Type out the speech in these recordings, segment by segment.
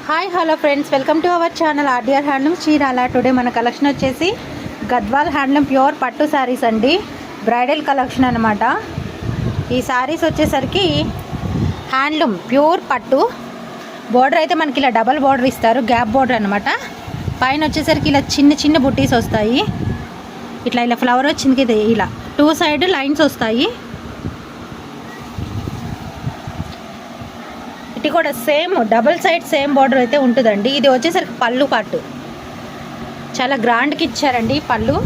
Hi hello friends, welcome to our channel r dr handloom Chirala. Today మన collection వచ్చేసి Gadwal handloom pure పట్టు శారీస్ అండి. Bridal collection అనమాట. ఈ శారీస్ వచ్చేసరికి హ్యాండ్లూమ్ ప్యూర్ పట్టు. బోర్డర్ అయితే మనకి ఇలా డబల్ బోర్డర్ ఇస్తారు, గ్యాప్ బోర్డర్ అనమాట. పైన వచ్చేసరికి ఇలా చిన్న చిన్న బుట్టీస్ వస్తాయి. ఇట్లా ఇలా ఫ్లవర్ వచ్చింది కదా, ఇలా టూ సైడ్ లైన్స్ వస్తాయి. ఇది కూడా same double side same border అయితే ఉంటుందండి. ఇది వచ్చేసరికి పళ్ళు పాటు చాలా గ్రాండ్కి ఇచ్చారండి పళ్ళు.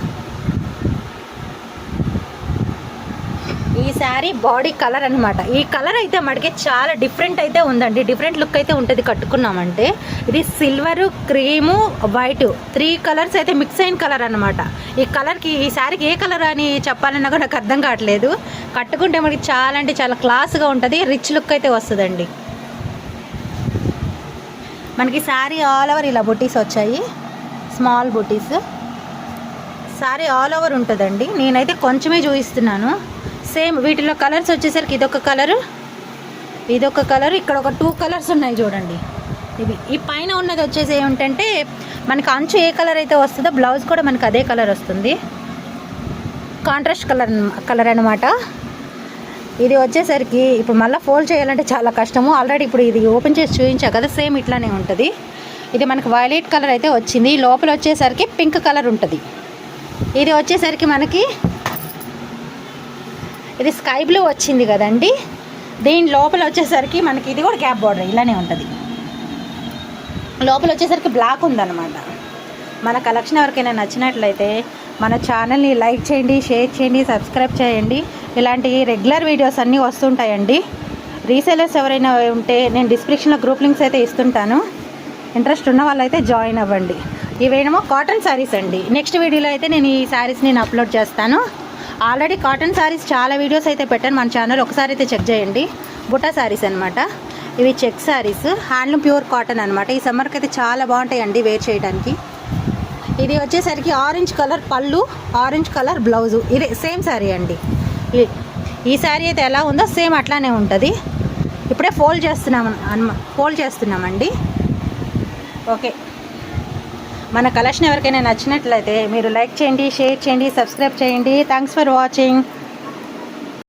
ఈ శారీ బాడీ కలర్ అనమాట. ఈ కలర్ అయితే మనకి చాలా డిఫరెంట్ అయితే ఉందండి, డిఫరెంట్ లుక్ అయితే ఉంటుంది కట్టుకున్నామంటే. ఇది సిల్వరు, క్రీము, వైట్ 3 కలర్స్ అయితే మిక్స్ అయిన కలర్ అనమాట. ఈ కలర్కి ఈ శారీకి ఏ కలర్ అని చెప్పాలన్నా కూడా నాకు అర్థం కావట్లేదు. కట్టుకుంటే మనకి చాలా అంటే చాలా క్లాస్గా ఉంటుంది, రిచ్ లుక్ అయితే వస్తుందండి. మనకి శారీ ఆల్ ఓవర్ ఇలా బుటీస్ వచ్చాయి, స్మాల్ బుటీస్. శారీ ఆల్ ఓవర్ ఉంటుందండి. నేనైతే కొంచెమే చూపిస్తున్నాను. సేమ్ వీటిలో కలర్స్ వచ్చేసరికి ఇదొక కలరు, ఇదొక కలర్, ఇక్కడ ఒక 2 కలర్స్ ఉన్నాయి చూడండి. ఇవి ఈ పైన ఉన్నది వచ్చేసి ఏమిటంటే మనకి అంచు ఏ కలర్ అయితే వస్తుందో బ్లౌజ్ కూడా మనకి అదే కలర్ వస్తుంది, కాంట్రాస్ట్ కలర్ అనమాట. ఇది వచ్చేసరికి ఇప్పుడు మళ్ళీ ఫోల్డ్ చేయాలంటే చాలా కష్టము. ఆల్రెడీ ఇప్పుడు ఇది ఓపెన్ చేసి చూపించా కదా, సేమ్ ఇట్లానే ఉంటుంది. ఇది మనకి వైలెట్ కలర్ అయితే వచ్చింది, లోపల వచ్చేసరికి పింక్ కలర్ ఉంటుంది. ఇది వచ్చేసరికి మనకి ఇది స్కై బ్లూ వచ్చింది కదండి. దీని లోపల వచ్చేసరికి మనకి ఇది కూడా గ్యాప్ బార్డర్ ఇలానే ఉంటుంది. లోపల వచ్చేసరికి బ్లాక్ ఉందన్నమాట. మన కలెక్షన్ ఎవరికైనా నచ్చినట్లయితే మన ఛానల్ని లైక్ చేయండి, షేర్ చేయండి, సబ్స్క్రైబ్ చేయండి. ఇలాంటి రెగ్యులర్ వీడియోస్ అన్నీ వస్తుంటాయండి. రీసేలర్స్ ఎవరైనా ఉంటే నేను డిస్క్రిప్షన్లో గ్రూప్ లింక్స్ అయితే ఇస్తుంటాను. ఇంట్రెస్ట్ ఉన్న వాళ్ళైతే జాయిన్ అవ్వండి. ఇవేమో కాటన్ శారీస్ అండి. నెక్స్ట్ వీడియోలో అయితే నేను ఈ శారీస్ నేను అప్లోడ్ చేస్తాను. ఆల్రెడీ కాటన్ శారీస్ చాలా వీడియోస్ అయితే పెట్టాను మన ఛానల్, ఒకసారి అయితే చెక్ చేయండి. బుట్టా శారీస్ అనమాట. ఇవి check saris, handloom pure cotton అనమాట. ఈ సమ్మర్కి అయితే చాలా బాగుంటాయండి వేర్ చేయడానికి. ఇది వచ్చేసరికి ఆరెంజ్ కలర్ పళ్ళు, ఆరెంజ్ కలర్ బ్లౌజు. ఇది సేమ్ శారీ అండి. ఈ శారీ అయితే ఎలా ఉందో సేమ్ అట్లానే ఉంటుంది. ఇప్పుడే ఫోల్డ్ చేస్తున్నామండి. ఓకే, మన కలెక్షన్ ఎవరికైనా నచ్చినట్లయితే మీరు లైక్ చేయండి, షేర్ చేయండి, సబ్స్క్రైబ్ చేయండి. Thanks for watching.